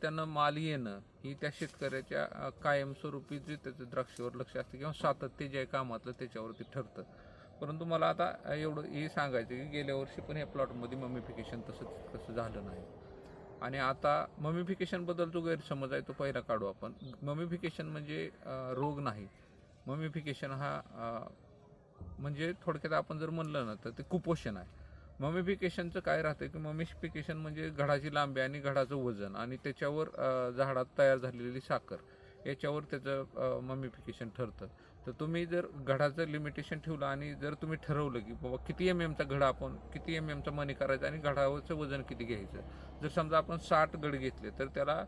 त्यांना माल येणं ही त्या शेतकऱ्याच्या कायमस्वरूपी जे त्याचं द्राक्षावर लक्ष असतं किंवा सातत्य जे आहे कामातलं त्याच्यावरती ठरतं. परंतु मला आता एवढं हे सांगायचं की गेल्या वर्षी पण ह्या प्लॉटमध्ये ममिफिकेशन तसं झालं नाही. आणि आता ममिफिकेशनबद्दल जो गैरसमज आहे तो पहिला काढू आपण. ममिफिकेशन म्हणजे रोग नाही. ममिफिकेशन हा म्हणजे थोडक्यात आपण जर म्हणलं ना तर ते कुपोषण आहे. ममिफिकेशनचं काय राहतं की ममिफिकेशन म्हणजे घडाची लांबी आणि घडाचं वजन आणि त्याच्यावर झाडात तयार झालेली साखर याच्यावर त्याचं ममिफिकेशन ठरतं. तर तुम्ही जर घडाचं लिमिटेशन ठेवलं आणि जर तुम्ही ठरवलं की बाबा किती चा घडा आपण किती चा मनी करायचा आणि घडावरचं वजन किती घ्यायचं. जर समजा आपण 60 घड घेतले तर त्याला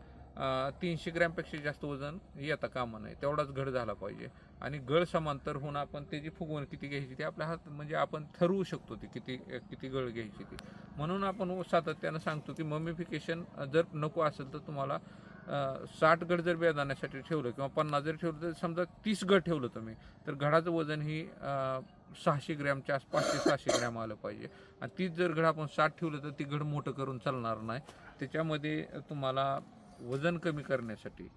300 ग्रॅमपेक्षा जास्त वजन येता कामा नये, तेवढाच घड झाला पाहिजे. आणि गळ समांतर होऊन आपण त्याची फुगवण किती घ्यायची ते आपल्या हात म्हणजे आपण ठरवू शकतो ती किती गळ घ्यायची ती. म्हणून आपण सातत्यानं सांगतो की ममिफिकेशन जर नको असेल तर तुम्हाला 60 गड जर बेदाण्यासाठी ठेवलं किंवा 50 जर ठेवलं तर समजा 30 गड ठेवलं तुम्ही तर घडाचं वजन ही 600 ग्रॅमच्या आसपास 600 ग्रॅम आलं पाहिजे. आणि तीच जर घड आपण 60 ठेवलं तर ती घड मोठं करून चालणार नाही. त्याच्यामध्ये तुम्हाला वजन कमी करण्यासाठी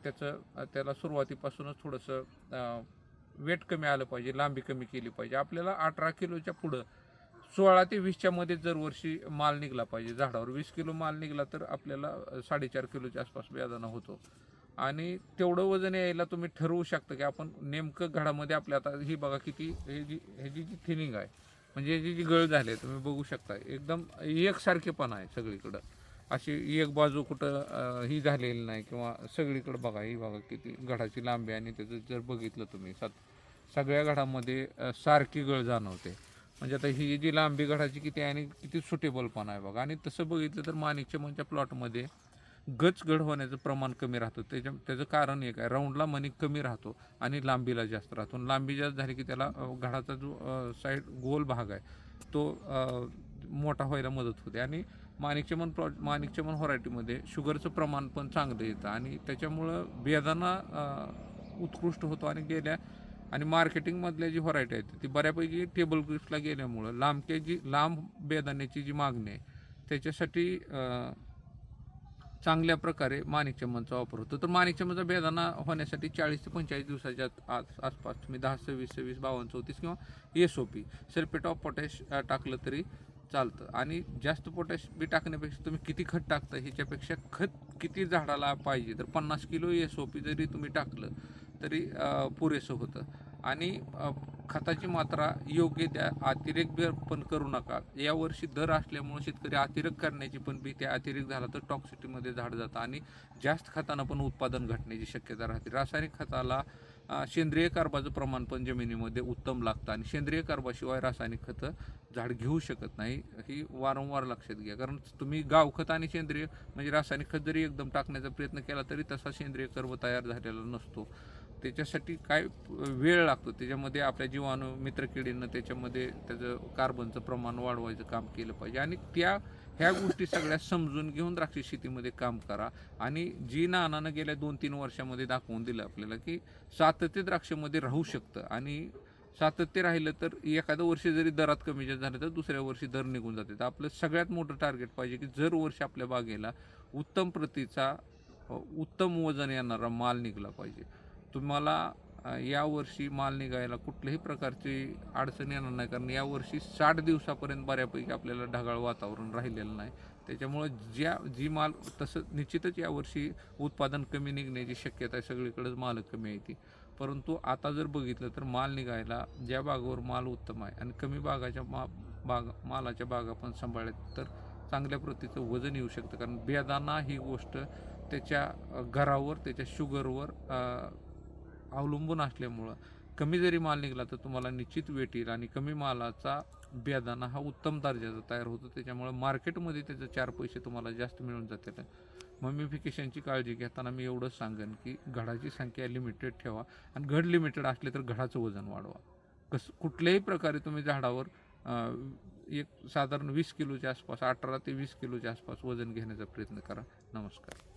त्याला सुरुवातीपासूनच थोडंसं वेट कमी आलं पाहिजे, लांबी कमी केली पाहिजे. आपल्याला 18 किलोच्या पुढं 16 ते 20च्या मध्ये जर वर्षी माल निघला पाहिजे. झाडावर 20 किलो माल निघाला तर आपल्याला 4.5 किलोच्या आसपास बेदाणा होतो. आणि तेवढं वजन यायला तुम्ही ठरवू शकता की आपण नेमकं घडामध्ये आपल्या आता ही बघा किती ह्याची जी थिनिंग आहे म्हणजे ह्याची जी गळ झाली आहे तुम्ही बघू शकता एकदम एकसारखेपणा आहे सगळीकडं. अशी एक बाजू कुठं ही झालेली नाही किंवा सगळीकडं बघा ही बघा किती घडाची लांबी आणि त्याचं जर बघितलं तुम्ही सगळ्या घडामध्ये सारखी गळ जाणवते. म्हणजे आता ही जी लांबी घडाची किती आहे आणि किती सुटेबलपणा आहे बघा. आणि तसं बघितलं तर माणिकचमनच्या प्लॉटमध्ये गचगड होण्याचं प्रमाण कमी राहतं. त्याचं कारण एक आहे राऊंडला मणी कमी राहतो आणि लांबीला जास्त राहतो. लांबी जास्त झाली की त्याला घडाचा जो साईड गोल भाग आहे तो मोठा व्हायला मदत होते. आणि माणिकचमन व्हरायटीमध्ये शुगरचं प्रमाण पण चांगलं येतं आणि त्याच्यामुळं बेदाणा उत्कृष्ट होतो. आणि मार्केटिंगमधल्या जी व्हरायटी आहेत ती बऱ्यापैकी टेबल ग्रिप्सला गेल्यामुळं लांब बेदाण्याची जी मागणी आहे त्याच्यासाठी चांगल्या प्रकारे माणिकचमनचा वापर होतो. तर माणिकचमनचा बेदाणा होण्यासाठी 40 ते 45 दिवसाच्या आसपास तुम्ही 10, 26, 22, 52, 34 किंवा SOP सल्फेट ऑफ पोटॅश टाकलं तरी चालतं. आणि जास्त पोटॅश बी टाकण्यापेक्षा तुम्ही किती खत टाकता ह्याच्यापेक्षा खत किती झाडाला पाहिजे तर 50 किलो SOP जरी तुम्ही टाकलं तरी पुरेसं होतं. आणि खताची मात्रा योग्य द्या, अतिरेक पण करू नका. यावर्षी दर असल्यामुळे शेतकरी अतिरेक करण्याची पण भीती, अतिरेक झाला तर टॉक्सिटीमध्ये झाड जातं आणि जास्त खतानं पण उत्पादन घटण्याची शक्यता राहते. रासायनिक खताला सेंद्रिय कार्बाचं प्रमाण पण जमिनीमध्ये उत्तम लागतं आणि सेंद्रिय कार्बाशिवाय रासायनिक खतं झाड घेऊ शकत नाही. ही वारंवार लक्षात घ्या. कारण तुम्ही गावखत आणि सेंद्रिय म्हणजे रासायनिक खत जरी एकदम टाकण्याचा प्रयत्न केला तरी तसा सेंद्रिय कर्ब तयार झालेला नसतो. त्याच्यासाठी काय वेळ लागतो. त्याच्यामध्ये आपल्या जीवाणू मित्रकिडींना त्याच्यामध्ये त्याचं कार्बनचं प्रमाण वाढवायचं काम केलं पाहिजे. आणि ह्या गोष्टी सगळ्या समजून घेऊन द्राक्ष शेतीमध्ये काम करा. आणि जी नानानं गेल्या 2-3 वर्षामध्ये दाखवून दिलं आपल्याला की सातत्य द्राक्षामध्ये राहू शकतं. आणि सातत्य राहिलं तर एखादं वर्षी जरी दरात कमी जास्त झालं तर दुसऱ्या वर्षी दर निघून जाते. तर आपलं सगळ्यात मोठं टार्गेट पाहिजे की जर वर्षी आपल्या बागेला उत्तम प्रतीचा उत्तम वजन येणारा माल निघला पाहिजे. तुम्हाला यावर्षी माल निघायला कुठल्याही प्रकारची अडचण येणार नाही. कारण यावर्षी 60 दिवसापर्यंत बऱ्यापैकी आपल्याला ढगाळ वातावरण राहिलेलं नाही. त्याच्यामुळं जी माल तसं निश्चितच यावर्षी उत्पादन कमी निघण्याची शक्यता आहे. सगळीकडेच माल कमी आहे ती. परंतु आता जर बघितलं तर माल निघायला ज्या बागावर माल उत्तम आहे आणि कमी बागाच्या मालाच्या बागा पण सांभाळल्या तर चांगल्या प्रतीचं वजन येऊ शकतं. कारण बेदाणा ही गोष्ट त्याच्या घरावर त्याच्या शुगरवर अवलंबून असल्यामुळं कमी जरी माल निघाला तर तुम्हाला निश्चित वेट येईल. आणि कमी मालाचा बेदाणा हा उत्तम दर्जाचा तयार होतो. त्याच्यामुळं मार्केटमध्ये त्याचे 4 पैसे तुम्हाला जास्त मिळून जातील. ममिफिकेशनची काळजी घेताना मी एवढंच सांगेन की घडाची संख्या लिमिटेड ठेवा आणि घड लिमिटेड असले तर घडाचं वजन वाढवा. कुठल्याही प्रकारे तुम्ही झाडावर एक साधारण 20 किलोच्या आसपास 18 ते 20 किलोच्या आसपास वजन घेण्याचा प्रयत्न करा. नमस्कार.